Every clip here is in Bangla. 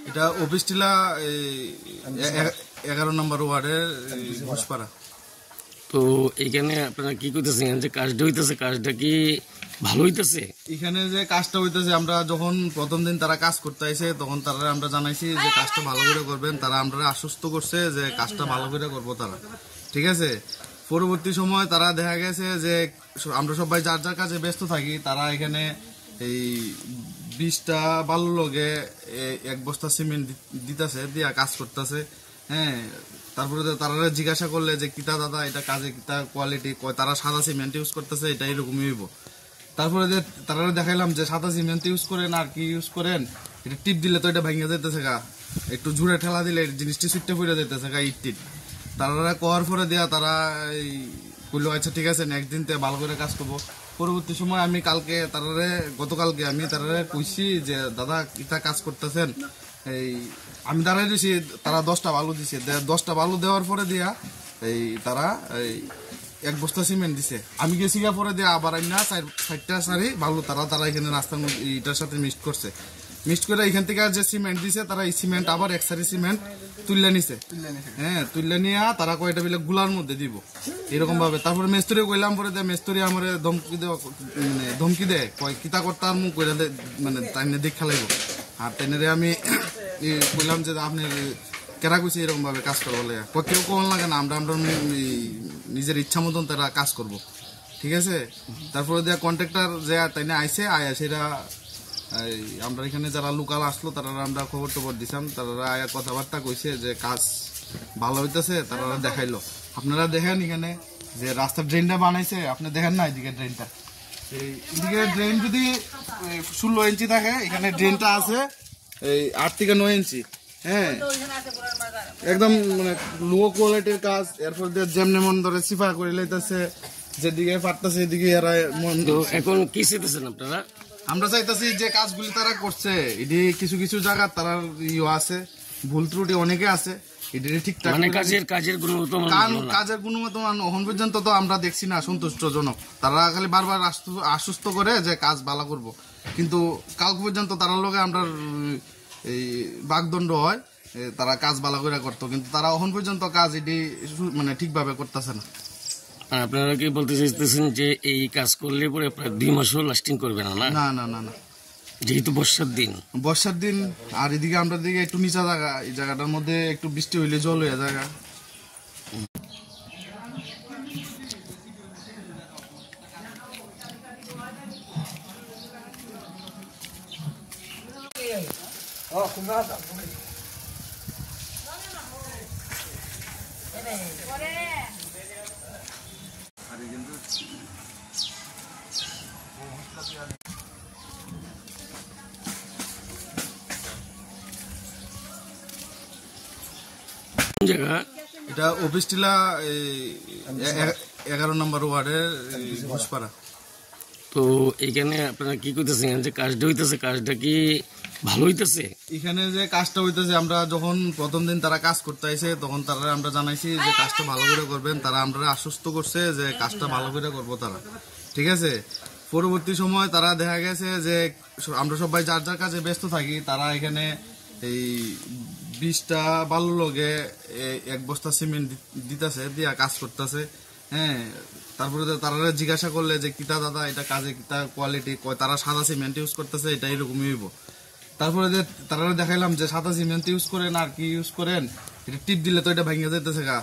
এটা অফিস টিলা 11 নম্বর ওয়ার্ডের ঘোষপাড়া। তো এইখানে আপনারা কি করতেছেন যে কাজটা হইতেছে, কাজটা কি ভালো হইতেছে? এখানে যে কাজটা হইতেছে, আমরা যখন প্রথম দিন তারা কাজ করতে আইছে তখন তারা আমরা জানাইছি যে কাজটা ভালো করে করবেন। তারা আমরা আশ্বস্ত করছে যে কাজটা ভালো করে করবো তারা, ঠিক আছে। পরবর্তী সময় তারা দেখা গেছে যে আমরা সবাই যার যার কাজে ব্যস্ত থাকি, তারা এখানে এই 20টা বালুর লগে 1 বস্তা সিমেন্ট দিতেছে, দিয়া কাজ করতেছে। হ্যাঁ, তারপরে তারা জিজ্ঞাসা করলে যে কিতা দাদা এটা কাজে কিতা কোয়ালিটি, তারা সাদা সিমেন্ট ইউজ করতেছে, এটা এরকমই হইব। তারপরে যে তারা দেখাইলাম যে সাদা সিমেন্ট ইউজ করেন আর কি ইউজ করেন, এটা টিপ দিলে তো এটা ভেঙে যেতেছে গা, একটু জুড়ে ঠেলা দিলে জিনিসটি ছুটে পড়ে যেতেছে গা, ইট টিপ। তারা করার পরে দেয়া তারা বললো আচ্ছা ঠিক আছে নেক্সট দিন ভালো করে কাজ করবো। পরবর্তী সময় আমি গতকালকে আমি তারা কইছি যে দাদা কিতা কাজ করতেছেন, এই আমি দাঁড়াই দিয়েছি, তারা 10টা বালু দিছে। 10টা বালু দেওয়ার পরে দিয়া তারা 1 বস্তা সিমেন্ট দিছে। আমি গেছি গা পরে দিয়ে আবার না 4টা সারি বালু তারা এখানে রাস্তার মধ্যে এটার সাথে মিক্সড করছে। মিক্সড করে এখান থেকে যে সিমেন্ট দিছে, তারা এই সিমেন্ট আবার 1 সারি সিমেন্ট তুললে নিছে। হ্যাঁ, তুললে নিয়ে তারা কয়টা বিলে গুলার মধ্যে দিব এরকম ভাবে। তারপরে মেস্তরি কইলাম, পরে মেস্তরি আমার ধমকি দেয় কয় কিতা করতে আর মুখ কইরা মানে তাইনে দেখ খেলাইব। আর তাইনে আমি কইলাম যে আপনি কেরা কইছে এরকম ভাবে কাজ করবো, কেউ কোন লাগে না, আমরা নিজের ইচ্ছা মতন তারা কাজ করব, ঠিক আছে। তারপরে দেয়া কন্ট্রাক্টর যে তাইনে আইসে আয়া সেটা আমরা এখানে যারা লোকাল আসলো তারা আমরা খবর টবর দিছিলাম, তারা আয়া কথাবার্তা কইছে যে কাজ ভালো হইতেছে। তারা দেখাইলো, আপনারা দেখেন এখানে যে রাস্তার ড্রেনটা বানাইছে, আপনি দেখেন না এদিকে ড্রেনটা, এদিকে ড্রেন যদি 16 ইঞ্চি থাকে, এখানে ড্রেনটা আছে এই 8 থেকে 9 ইঞ্চি। হ্যাঁ, একদম মানে লো কোয়ালিটির কাজ। এরপর যেমনি মন ধরে সিফা করে লইতেছে, যেদিকে পারতেছে এদিকে এরা এখন কি চাইতেছেন আপনারা? আমরা চাইতেছি যে কাজগুলি তারা করছে, এটি কিছু কিছু জায়গা তারা আছে ভুল ত্রুটি অনেকে আছে, এটি ঠিকঠাক মানে কাজের গুণগত মান এখন পর্যন্ত তো আমরা দেখছি না সন্তুষ্টজনক। তারা খালি বারবার আশ্বস্ত করে যে কাজ ভালো করব, কিন্তু কাল পর্যন্ত তারা লোকে আমরা এই বাগদণ্ড হয়, তারা কাজ ভালো করে করতো, কিন্তু তারা এখন পর্যন্ত কাজ এটি মানে ঠিকভাবে করতেছে না। আপনারা কি বলতে চাইতেছেন যে এই কাজ করলে পরে প্রায় 2 মাসও লাস্টিং করবে না? না না না না, যেহেতু বর্ষার দিন, আর এদিকে আমরা দিকে একটু নিচা জায়গা, এই জায়গাটার মধ্যে একটু বৃষ্টি হইলে জল হয়ে জায়গা। এটা অফিস টিলা 11 নম্বর ওয়ার্ডের ঘোষপাড়া। তো এইখানে আপনারা কি করতেছেন যে কাজটা হইতেছে, কাজটা কি ভালো হইতেছে? এখানে যে কাজটা হইতেছে, আমরা যখন প্রথম দিন তারা কাজ করতে আইছে তখন তারা আমরা জানাইছি যে কাজটা ভালো করে করবেন। তারা আমরা আশ্বস্ত করছে যে কাজটা ভালো করে করবো তারা, ঠিক আছে। পরবর্তী সময় তারা দেখা গেছে যে আমরা সবাই যার যার কাজে ব্যস্ত থাকি, তারা এখানে এই 20টা বালুর লগে 1 বস্তা সিমেন্ট দিতেছে, দিয়া কাজ করতেছে। হ্যাঁ, তারপরে তারা জিজ্ঞাসা করলে যে কিতা দাদা এটা কাজে কিতা কোয়ালিটি, তারা সাদা সিমেন্ট ইউজ করতেছে, এটা এরকমই হইব। তারপরে যে তারা দেখাইলাম যে সাদা সিমেন্ট ইউজ করেন আর কি ইউজ করেন, এটা টিপ দিলে তো এটা ভেঙে যেতেছে গা,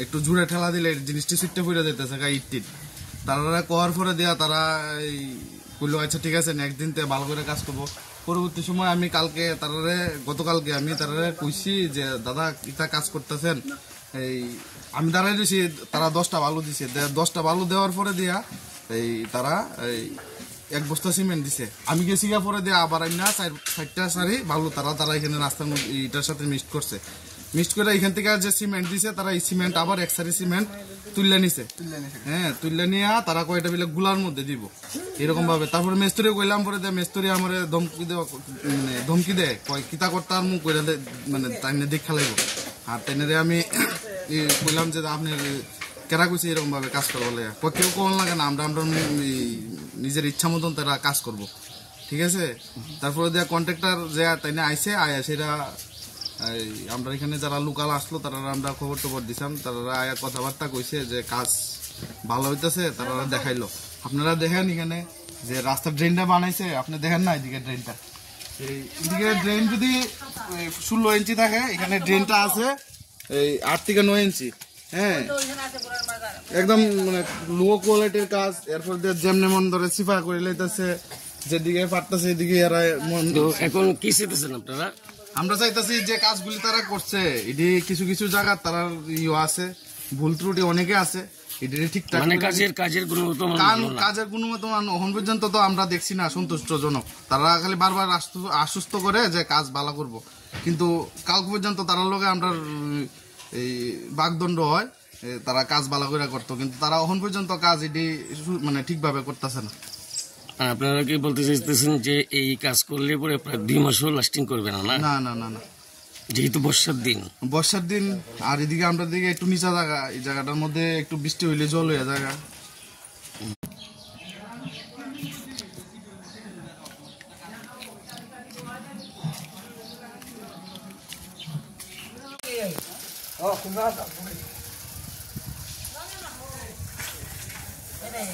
একটু জুড়ে ঠেলা দিলে জিনিসটি ছুটে পড়ে যেতেছে গা, ইট টিপ। তারা করার পরে দেয়া তারা বললো আচ্ছা ঠিক আছে নেক্সট দিন ভালো করে কাজ করবো। পরবর্তী সময় আমি গতকালকে আমি তারা কইছি যে দাদা কিতা কাজ করতেছেন, এই আমি দাঁড়াই দিয়েছি, তারা 10টা বালু দিছে। 10টা বালু দেওয়ার পরে দিয়া তারা 1 বস্তা সিমেন্ট দিছে। আমি গেছি গা পরে দিয়ে আবার না 4টা সারি বালু তারা এখানে রাস্তার মধ্যে এটার সাথে মিক্সড করছে। মিক্সড করে এখান থেকে যে সিমেন্ট দিছে, তারা এই সিমেন্ট আবার 1 সারি সিমেন্ট তুললে নিছে। হ্যাঁ, তুললে নিয়ে তারা কয়টা বিলে গুলার মধ্যে দিব এরকম ভাবে। তারপরে মেস্তরি কইলাম, পরে মেস্তরি আমার ধমকি দেয় কয় কিতা করতে আর মুখ কইরা মানে তাইনে দেখ খেলাইব। আর তাইনে আমি কইলাম যে আপনি কেরা কইছে এরকম ভাবে কাজ করবো লাগে কেউ কোন লাগে না, আমরা আমরা নিজের ইচ্ছা মতন তারা কাজ করব, ঠিক আছে। তারপরে দেয়া কন্ট্রাক্টর যে তাই না আইসে আয়া সেটা আমরা এখানে যারা লোকাল আসলো তারা আমরা খবর টবর দিছিলাম, তারা আয়া কথাবার্তা কইছে যে কাজ ভালো হইতেছে, তারা দেখাইলো। আপনারা দেখেন এখানে যে রাস্তার ড্রেনটা বানাইছে, আপনি দেখেন না এদিকে ড্রেনটা, এইদিকে ড্রেন যদি 16 ইঞ্চি থাকে, এখানে ড্রেনটা আছে এই 8 থেকে 9 ইঞ্চি। হ্যাঁ, একদম মানে লো কোয়ালিটির কাজ। এরপর দিয়ে যেমনি মন ধরে সিফা করে লইতেছে, যেদিকে পারতেছে এদিকে এরা তো এখন কি চাইতেছেন আপনারা? আমরা চাইতেছি যে কাজগুলি তারা করছে এটি কিছু কিছু জায়গা তারা আছে, ভুল ত্রুটি অনেকে আছে, এটি ঠিকঠাক মানে কাজের গুণগত মান ভালো না। কাজের গুণগত মান এখন পর্যন্ত তো আমরা দেখছি না সন্তুষ্টজনক। তারা খালি বারবার আশ্বস্ত করে যে কাজ ভালো করব, কিন্তু কাল পর্যন্ত তারা লোকে আমরা এই বাগদণ্ড হয় তারা কাজ ভালো করে করতো, কিন্তু তারা এখন পর্যন্ত কাজ এটি মানে ঠিকভাবে করতেছে না। আর আপনারা কি বলতে চাইতেছেন যে এই কাজ করলে পরে প্রায় 2 মাসও লাস্টিং করবে না? না না না না, যেহেতু বর্ষার দিন। আর এদিকে আমরা দিকে একটু নিচা জায়গা, এই জায়গাটার মধ্যে একটু বৃষ্টি হইলে জল হয়ে জায়গা। Oh,